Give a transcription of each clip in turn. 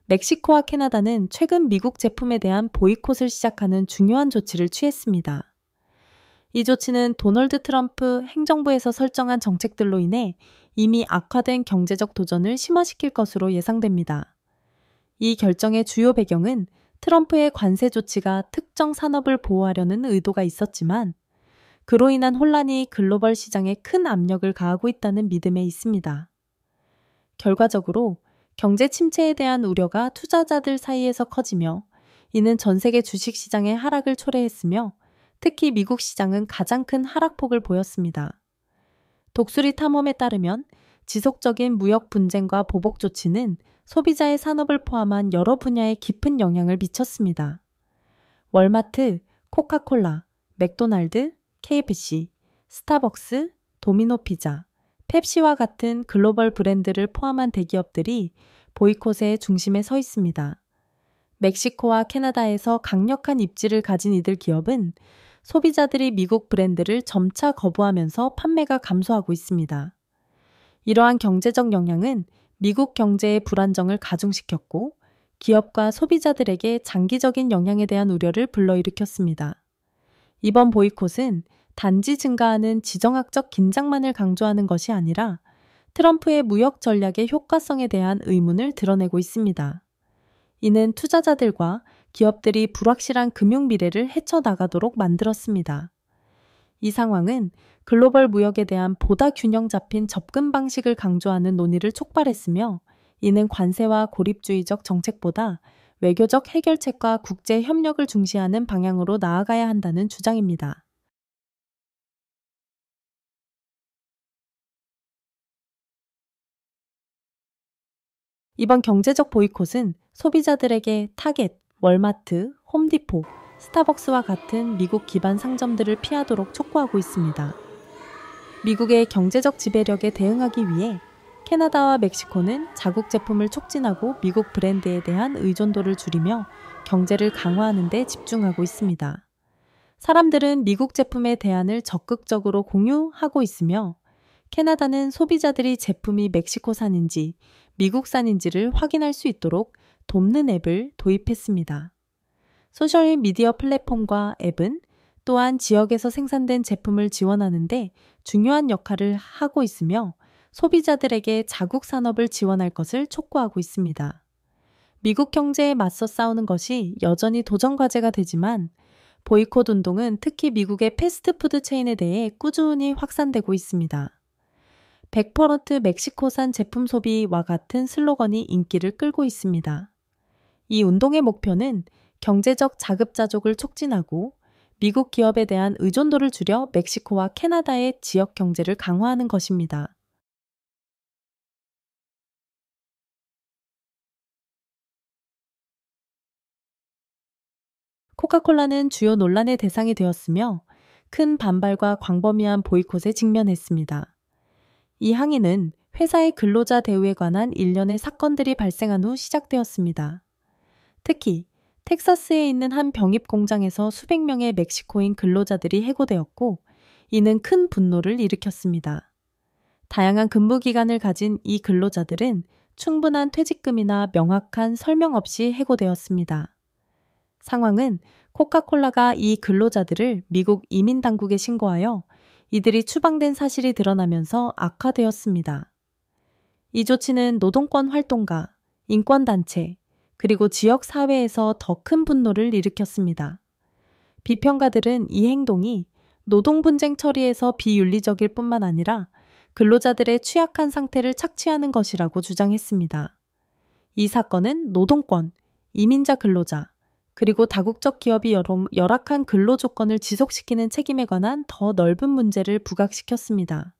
멕시코와 캐나다는 최근 미국 제품에 대한 보이콧을 시작하는 중요한 조치를 취했습니다. 이 조치는 도널드 트럼프 행정부에서 설정한 정책들로 인해 이미 악화된 경제적 도전을 심화시킬 것으로 예상됩니다. 이 결정의 주요 배경은 트럼프의 관세 조치가 특정 산업을 보호하려는 의도가 있었지만 그로 인한 혼란이 글로벌 시장에 큰 압력을 가하고 있다는 믿음에 있습니다. 결과적으로 경제 침체에 대한 우려가 투자자들 사이에서 커지며 이는 전 세계 주식시장의 하락을 초래했으며 특히 미국 시장은 가장 큰 하락폭을 보였습니다. 독수리 탐험에 따르면 지속적인 무역 분쟁과 보복 조치는 소비자의 산업을 포함한 여러 분야에 깊은 영향을 미쳤습니다. 월마트, 코카콜라, 맥도날드, KFC, 스타벅스, 도미노 피자, 펩시와 같은 글로벌 브랜드를 포함한 대기업들이 보이콧의 중심에 서 있습니다. 멕시코와 캐나다에서 강력한 입지를 가진 이들 기업은 소비자들이 미국 브랜드를 점차 거부하면서 판매가 감소하고 있습니다. 이러한 경제적 영향은 미국 경제의 불안정을 가중시켰고 기업과 소비자들에게 장기적인 영향에 대한 우려를 불러일으켰습니다. 이번 보이콧은 단지 증가하는 지정학적 긴장만을 강조하는 것이 아니라 트럼프의 무역 전략의 효과성에 대한 의문을 드러내고 있습니다. 이는 투자자들과 기업들이 불확실한 금융 미래를 헤쳐나가도록 만들었습니다. 이 상황은 글로벌 무역에 대한 보다 균형 잡힌 접근 방식을 강조하는 논의를 촉발했으며 이는 관세와 고립주의적 정책보다 외교적 해결책과 국제 협력을 중시하는 방향으로 나아가야 한다는 주장입니다. 이번 경제적 보이콧은 소비자들에게 타겟, 월마트, 홈디포, 스타벅스와 같은 미국 기반 상점들을 피하도록 촉구하고 있습니다. 미국의 경제적 지배력에 대응하기 위해 캐나다와 멕시코는 자국 제품을 촉진하고 미국 브랜드에 대한 의존도를 줄이며 경제를 강화하는 데 집중하고 있습니다. 사람들은 미국 제품의 대안을 적극적으로 공유하고 있으며 캐나다는 소비자들이 제품이 멕시코산인지 미국산인지를 확인할 수 있도록 돕는 앱을 도입했습니다. 소셜미디어 플랫폼과 앱은 또한 지역에서 생산된 제품을 지원하는데 중요한 역할을 하고 있으며 소비자들에게 자국 산업을 지원할 것을 촉구하고 있습니다. 미국 경제에 맞서 싸우는 것이 여전히 도전 과제가 되지만 보이콧 운동은 특히 미국의 패스트푸드 체인에 대해 꾸준히 확산되고 있습니다. 100% 멕시코산 제품 소비와 같은 슬로건이 인기를 끌고 있습니다. 이 운동의 목표는 경제적 자급자족을 촉진하고 미국 기업에 대한 의존도를 줄여 멕시코와 캐나다의 지역 경제를 강화하는 것입니다. 코카콜라는 주요 논란의 대상이 되었으며 큰 반발과 광범위한 보이콧에 직면했습니다. 이 항의는 회사의 근로자 대우에 관한 일련의 사건들이 발생한 후 시작되었습니다. 특히 텍사스에 있는 한 병입 공장에서 수백 명의 멕시코인 근로자들이 해고되었고 이는 큰 분노를 일으켰습니다. 다양한 근무 기간을 가진 이 근로자들은 충분한 퇴직금이나 명확한 설명 없이 해고되었습니다. 상황은 코카콜라가 이 근로자들을 미국 이민 당국에 신고하여 이들이 추방된 사실이 드러나면서 악화되었습니다. 이 조치는 노동권 활동가, 인권단체, 그리고 지역 사회에서 더 큰 분노를 일으켰습니다. 비평가들은 이 행동이 노동 분쟁 처리에서 비윤리적일 뿐만 아니라 근로자들의 취약한 상태를 착취하는 것이라고 주장했습니다. 이 사건은 노동권, 이민자 근로자, 그리고 다국적 기업이 열악한 근로 조건을 지속시키는 책임에 관한 더 넓은 문제를 부각시켰습니다.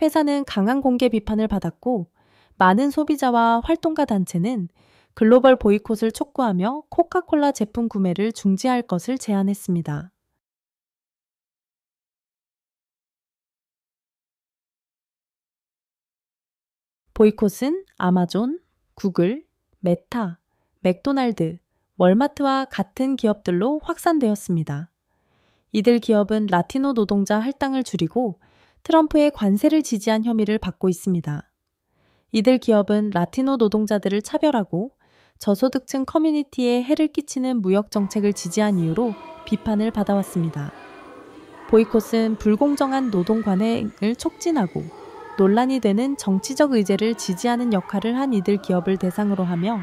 회사는 강한 공개 비판을 받았고 많은 소비자와 활동가 단체는 글로벌 보이콧을 촉구하며 코카콜라 제품 구매를 중지할 것을 제안했습니다. 보이콧은 아마존, 구글, 메타, 맥도날드, 월마트와 같은 기업들로 확산되었습니다. 이들 기업은 라티노 노동자 할당을 줄이고 트럼프의 관세를 지지한 혐의를 받고 있습니다. 이들 기업은 라티노 노동자들을 차별하고 저소득층 커뮤니티에 해를 끼치는 무역 정책을 지지한 이유로 비판을 받아왔습니다. 보이콧은 불공정한 노동 관행을 촉진하고 논란이 되는 정치적 의제를 지지하는 역할을 한 이들 기업을 대상으로 하며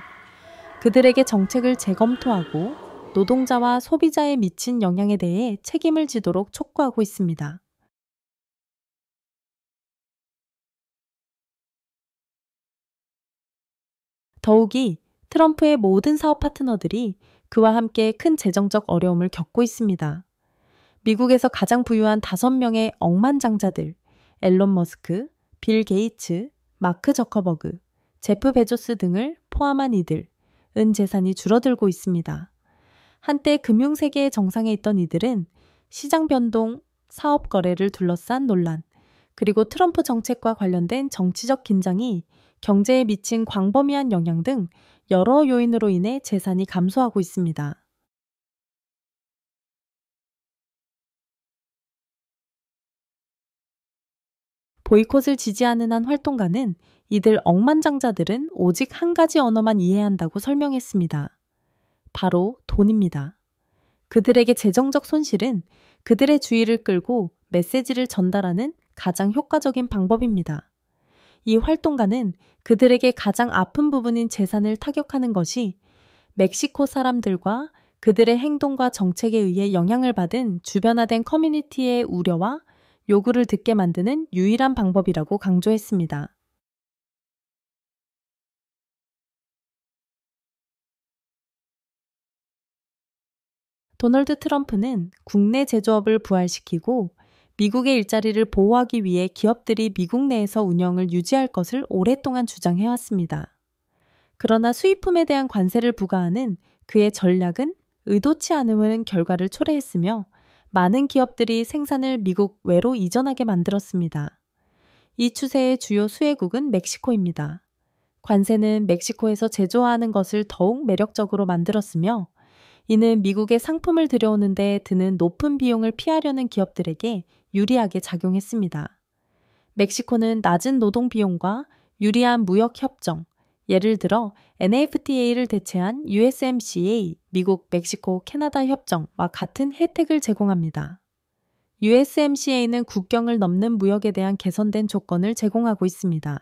그들에게 정책을 재검토하고 노동자와 소비자에 미친 영향에 대해 책임을 지도록 촉구하고 있습니다. 더욱이 트럼프의 모든 사업 파트너들이 그와 함께 큰 재정적 어려움을 겪고 있습니다. 미국에서 가장 부유한 5명의 억만장자들, 앨런 머스크, 빌 게이츠, 마크 저커버그, 제프 베조스 등을 포함한 이들은 재산이 줄어들고 있습니다. 한때 금융세계의 정상에 있던 이들은 시장 변동, 사업 거래를 둘러싼 논란, 그리고 트럼프 정책과 관련된 정치적 긴장이 경제에 미친 광범위한 영향 등 여러 요인으로 인해 재산이 감소하고 있습니다. 보이콧을 지지하는 한 활동가는 이들 억만장자들은 오직 한 가지 언어만 이해한다고 설명했습니다. 바로 돈입니다. 그들에게 재정적 손실은 그들의 주의를 끌고 메시지를 전달하는 가장 효과적인 방법입니다. 이 활동가는 그들에게 가장 아픈 부분인 재산을 타격하는 것이 멕시코 사람들과 그들의 행동과 정책에 의해 영향을 받은 주변화된 커뮤니티의 우려와 요구를 듣게 만드는 유일한 방법이라고 강조했습니다. 도널드 트럼프는 국내 제조업을 부활시키고 미국의 일자리를 보호하기 위해 기업들이 미국 내에서 운영을 유지할 것을 오랫동안 주장해왔습니다. 그러나 수입품에 대한 관세를 부과하는 그의 전략은 의도치 않은 결과를 초래했으며 많은 기업들이 생산을 미국 외로 이전하게 만들었습니다. 이 추세의 주요 수혜국은 멕시코입니다. 관세는 멕시코에서 제조하는 것을 더욱 매력적으로 만들었으며 이는 미국에 상품을 들여오는데 드는 높은 비용을 피하려는 기업들에게 유리하게 작용했습니다. 멕시코는 낮은 노동 비용과 유리한 무역 협정, 예를 들어 NFTA를 대체한 USMCA, 미국, 멕시코, 캐나다 협정과 같은 혜택을 제공합니다. USMCA는 국경을 넘는 무역에 대한 개선된 조건을 제공하고 있습니다.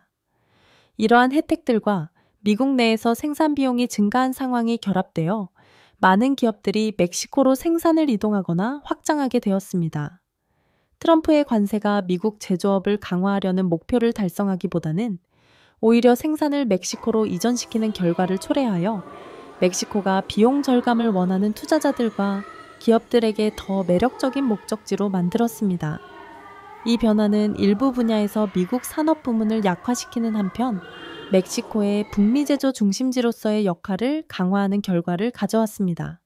이러한 혜택들과 미국 내에서 생산 비용이 증가한 상황이 결합되어 많은 기업들이 멕시코로 생산을 이동하거나 확장하게 되었습니다. 트럼프의 관세가 미국 제조업을 강화하려는 목표를 달성하기보다는 오히려 생산을 멕시코로 이전시키는 결과를 초래하여 멕시코가 비용 절감을 원하는 투자자들과 기업들에게 더 매력적인 목적지로 만들었습니다. 이 변화는 일부 분야에서 미국 산업 부문을 약화시키는 한편 멕시코의 북미 제조 중심지로서의 역할을 강화하는 결과를 가져왔습니다.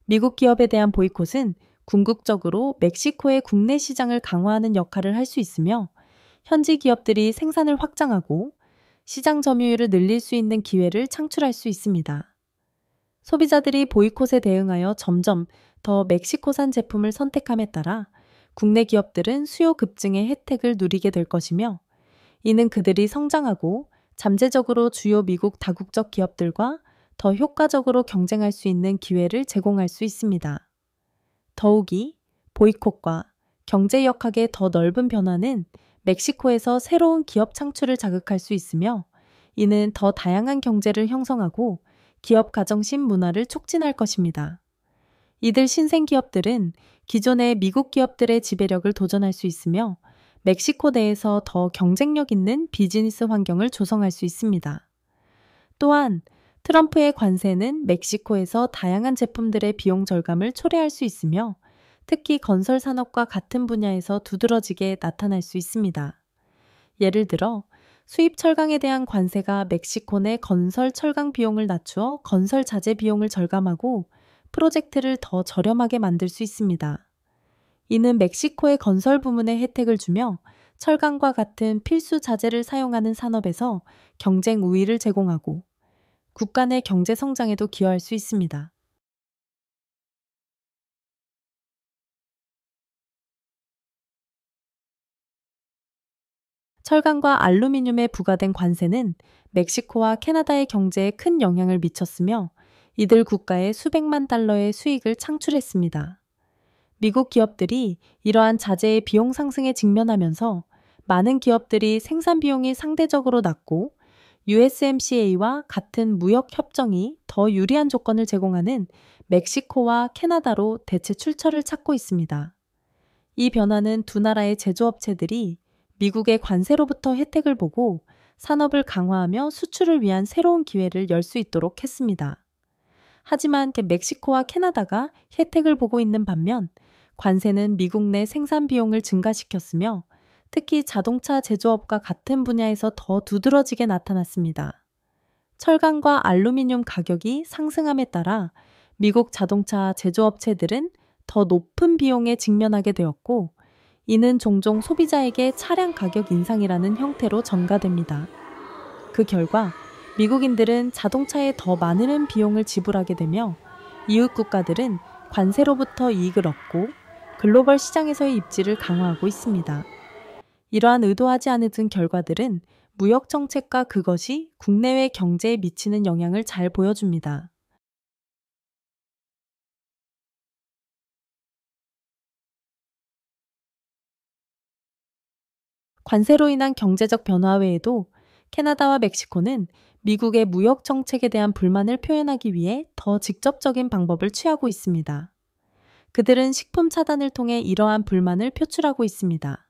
미국 기업에 대한 보이콧은 궁극적으로 멕시코의 국내 시장을 강화하는 역할을 할 수 있으며 현지 기업들이 생산을 확장하고 시장 점유율을 늘릴 수 있는 기회를 창출할 수 있습니다. 소비자들이 보이콧에 대응하여 점점 더 멕시코산 제품을 선택함에 따라 국내 기업들은 수요 급증의 혜택을 누리게 될 것이며 이는 그들이 성장하고 잠재적으로 주요 미국 다국적 기업들과 더 효과적으로 경쟁할 수 있는 기회를 제공할 수 있습니다. 더욱이 보이콧과 경제 역학의 더 넓은 변화는 멕시코에서 새로운 기업 창출을 자극할 수 있으며 이는 더 다양한 경제를 형성하고 기업 가정신 문화를 촉진할 것입니다. 이들 신생 기업들은 기존의 미국 기업들의 지배력을 도전할 수 있으며 멕시코 내에서 더 경쟁력 있는 비즈니스 환경을 조성할 수 있습니다. 또한 트럼프의 관세는 멕시코에서 다양한 제품들의 비용 절감을 초래할 수 있으며 특히 건설 산업과 같은 분야에서 두드러지게 나타날 수 있습니다. 예를 들어 수입 철강에 대한 관세가 멕시코 내 건설 철강 비용을 낮추어 건설 자재 비용을 절감하고 프로젝트를 더 저렴하게 만들 수 있습니다. 이는 멕시코의 건설 부문에 혜택을 주며 철강과 같은 필수 자재를 사용하는 산업에서 경쟁 우위를 제공하고 국가 내 경제 성장에도 기여할 수 있습니다. 철강과 알루미늄에 부과된 관세는 멕시코와 캐나다의 경제에 큰 영향을 미쳤으며 이들 국가에 수백만 달러의 수익을 창출했습니다. 미국 기업들이 이러한 자재의 비용 상승에 직면하면서 많은 기업들이 생산 비용이 상대적으로 낮고 USMCA와 같은 무역 협정이 더 유리한 조건을 제공하는 멕시코와 캐나다로 대체 출처를 찾고 있습니다. 이 변화는 두 나라의 제조업체들이 미국의 관세로부터 혜택을 보고 산업을 강화하며 수출을 위한 새로운 기회를 열 수 있도록 했습니다. 하지만 멕시코와 캐나다가 혜택을 보고 있는 반면 관세는 미국 내 생산 비용을 증가시켰으며 특히 자동차 제조업과 같은 분야에서 더 두드러지게 나타났습니다. 철강과 알루미늄 가격이 상승함에 따라 미국 자동차 제조업체들은 더 높은 비용에 직면하게 되었고 이는 종종 소비자에게 차량 가격 인상이라는 형태로 전가됩니다. 그 결과 미국인들은 자동차에 더 많은 비용을 지불하게 되며 이웃 국가들은 관세로부터 이익을 얻고 글로벌 시장에서의 입지를 강화하고 있습니다. 이러한 의도하지 않은 결과들은 무역 정책과 그것이 국내외 경제에 미치는 영향을 잘 보여줍니다. 관세로 인한 경제적 변화 외에도 캐나다와 멕시코는 미국의 무역 정책에 대한 불만을 표현하기 위해 더 직접적인 방법을 취하고 있습니다. 그들은 식품 차단을 통해 이러한 불만을 표출하고 있습니다.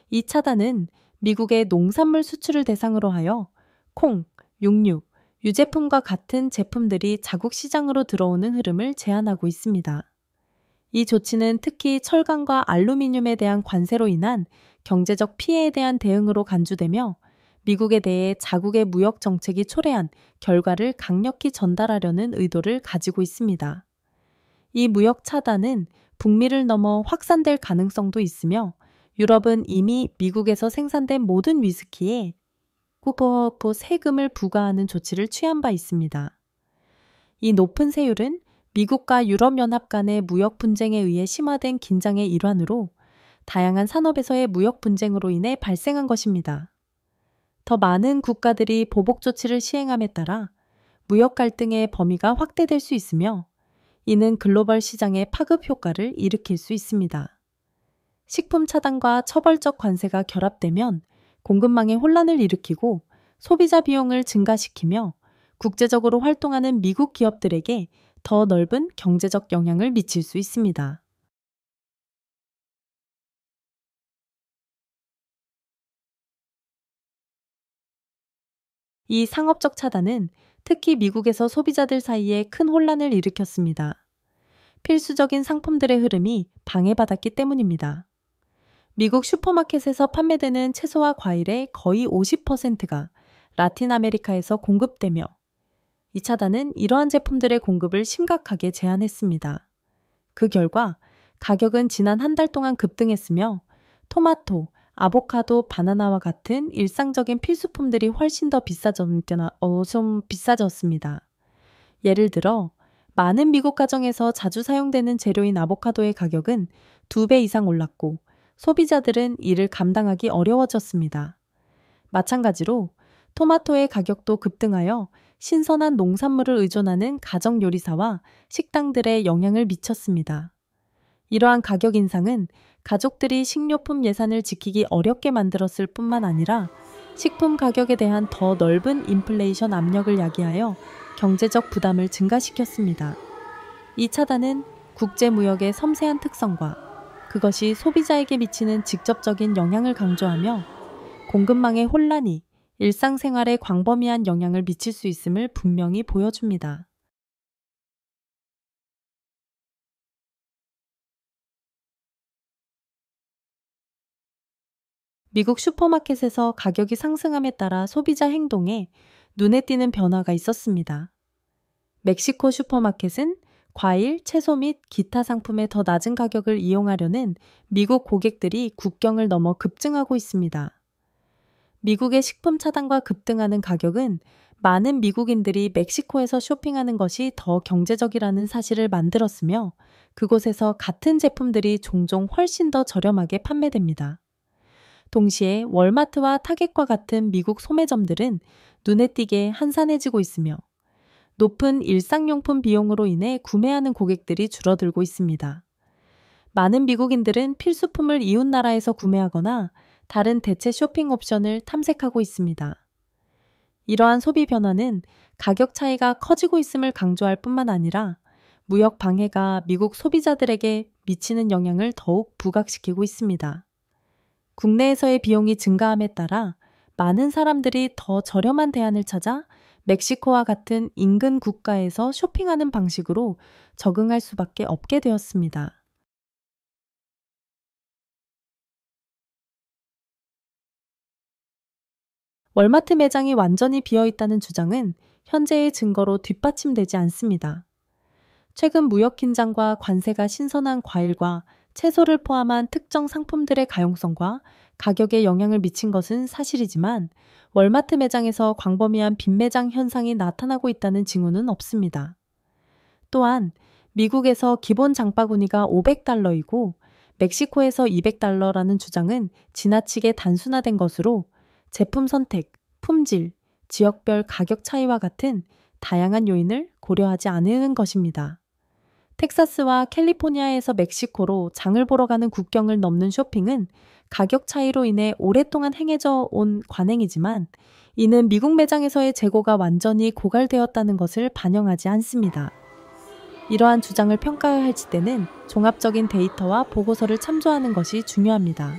이 차단은 미국의 농산물 수출을 대상으로 하여 콩, 육류, 유제품과 같은 제품들이 자국 시장으로 들어오는 흐름을 제한하고 있습니다. 이 조치는 특히 철강과 알루미늄에 대한 관세로 인한 경제적 피해에 대한 대응으로 간주되며 미국에 대해 자국의 무역 정책이 초래한 결과를 강력히 전달하려는 의도를 가지고 있습니다. 이 무역 차단은 북미를 넘어 확산될 가능성도 있으며 유럽은 이미 미국에서 생산된 모든 위스키에 세금을 부과하는 조치를 취한 바 있습니다. 이 높은 세율은 미국과 유럽연합 간의 무역 분쟁에 의해 심화된 긴장의 일환으로 다양한 산업에서의 무역 분쟁으로 인해 발생한 것입니다. 더 많은 국가들이 보복 조치를 시행함에 따라 무역 갈등의 범위가 확대될 수 있으며 이는 글로벌 시장의 파급 효과를 일으킬 수 있습니다. 식품 차단과 처벌적 관세가 결합되면 공급망에 혼란을 일으키고 소비자 비용을 증가시키며 국제적으로 활동하는 미국 기업들에게 더 넓은 경제적 영향을 미칠 수 있습니다. 이 상업적 차단은 특히 미국에서 소비자들 사이에 큰 혼란을 일으켰습니다. 필수적인 상품들의 흐름이 방해받았기 때문입니다. 미국 슈퍼마켓에서 판매되는 채소와 과일의 거의 50%가 라틴 아메리카에서 공급되며 이 차단은 이러한 제품들의 공급을 심각하게 제한했습니다. 그 결과 가격은 지난 한 달 동안 급등했으며 토마토, 아보카도, 바나나와 같은 일상적인 필수품들이 훨씬 더 비싸졌습니다. 예를 들어 많은 미국 가정에서 자주 사용되는 재료인 아보카도의 가격은 2배 이상 올랐고 소비자들은 이를 감당하기 어려워졌습니다. 마찬가지로 토마토의 가격도 급등하여 신선한 농산물을 의존하는 가정 요리사와 식당들에 영향을 미쳤습니다. 이러한 가격 인상은 가족들이 식료품 예산을 지키기 어렵게 만들었을 뿐만 아니라 식품 가격에 대한 더 넓은 인플레이션 압력을 야기하여 경제적 부담을 증가시켰습니다. 이 차단은 국제무역의 섬세한 특성과 그것이 소비자에게 미치는 직접적인 영향을 강조하며 공급망의 혼란이 일상생활에 광범위한 영향을 미칠 수 있음을 분명히 보여줍니다. 미국 슈퍼마켓에서 가격이 상승함에 따라 소비자 행동에 눈에 띄는 변화가 있었습니다. 멕시코 슈퍼마켓은 과일, 채소 및 기타 상품의 더 낮은 가격을 이용하려는 미국 고객들이 국경을 넘어 급증하고 있습니다. 미국의 식품 차단과 급등하는 가격은 많은 미국인들이 멕시코에서 쇼핑하는 것이 더 경제적이라는 사실을 만들었으며 그곳에서 같은 제품들이 종종 훨씬 더 저렴하게 판매됩니다. 동시에 월마트와 타겟과 같은 미국 소매점들은 눈에 띄게 한산해지고 있으며 높은 일상용품 비용으로 인해 구매하는 고객들이 줄어들고 있습니다. 많은 미국인들은 필수품을 이웃나라에서 구매하거나 다른 대체 쇼핑 옵션을 탐색하고 있습니다. 이러한 소비 변화는 가격 차이가 커지고 있음을 강조할 뿐만 아니라 무역 방해가 미국 소비자들에게 미치는 영향을 더욱 부각시키고 있습니다. 국내에서의 비용이 증가함에 따라 많은 사람들이 더 저렴한 대안을 찾아 멕시코와 같은 인근 국가에서 쇼핑하는 방식으로 적응할 수밖에 없게 되었습니다. 월마트 매장이 완전히 비어 있다는 주장은 현재의 증거로 뒷받침되지 않습니다. 최근 무역 긴장과 관세가 신선한 과일과 채소를 포함한 특정 상품들의 가용성과 가격에 영향을 미친 것은 사실이지만 월마트 매장에서 광범위한 빈매장 현상이 나타나고 있다는 징후는 없습니다. 또한 미국에서 기본 장바구니가 $500이고 멕시코에서 $200라는 주장은 지나치게 단순화된 것으로 제품 선택, 품질, 지역별 가격 차이와 같은 다양한 요인을 고려하지 않는 것입니다. 텍사스와 캘리포니아에서 멕시코로 장을 보러 가는 국경을 넘는 쇼핑은 가격 차이로 인해 오랫동안 행해져 온 관행이지만 이는 미국 매장에서의 재고가 완전히 고갈되었다는 것을 반영하지 않습니다. 이러한 주장을 평가해야 할 때는 종합적인 데이터와 보고서를 참조하는 것이 중요합니다.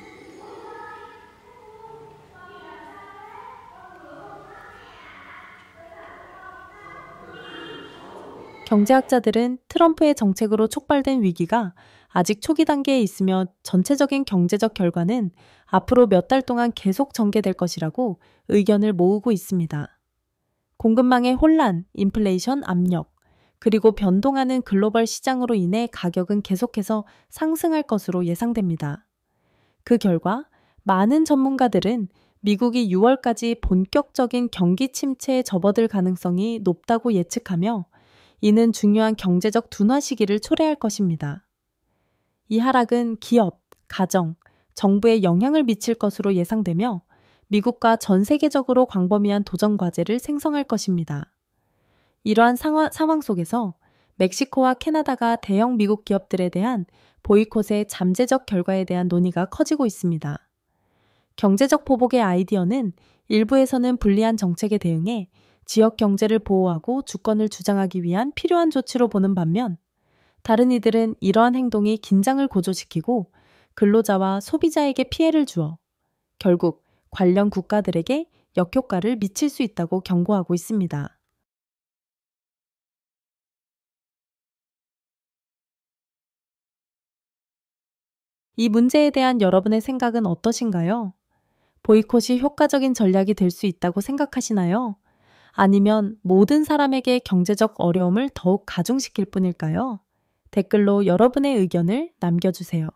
경제학자들은 트럼프의 정책으로 촉발된 위기가 아직 초기 단계에 있으며 전체적인 경제적 결과는 앞으로 몇 달 동안 계속 전개될 것이라고 의견을 모으고 있습니다. 공급망의 혼란, 인플레이션 압력, 그리고 변동하는 글로벌 시장으로 인해 가격은 계속해서 상승할 것으로 예상됩니다. 그 결과 많은 전문가들은 미국이 6월까지 본격적인 경기 침체에 접어들 가능성이 높다고 예측하며 이는 중요한 경제적 둔화 시기를 초래할 것입니다. 이 하락은 기업, 가정, 정부에 영향을 미칠 것으로 예상되며 미국과 전 세계적으로 광범위한 도전 과제를 생성할 것입니다. 이러한 상황 속에서 멕시코와 캐나다가 대형 미국 기업들에 대한 보이콧의 잠재적 결과에 대한 논의가 커지고 있습니다. 경제적 보복의 아이디어는 일부에서는 불리한 정책에 대응해 지역 경제를 보호하고 주권을 주장하기 위한 필요한 조치로 보는 반면 다른 이들은 이러한 행동이 긴장을 고조시키고 근로자와 소비자에게 피해를 주어 결국 관련 국가들에게 역효과를 미칠 수 있다고 경고하고 있습니다. 이 문제에 대한 여러분의 생각은 어떠신가요? 보이콧이 효과적인 전략이 될 수 있다고 생각하시나요? 아니면 모든 사람에게 경제적 어려움을 더욱 가중시킬 뿐일까요? 댓글로 여러분의 의견을 남겨주세요.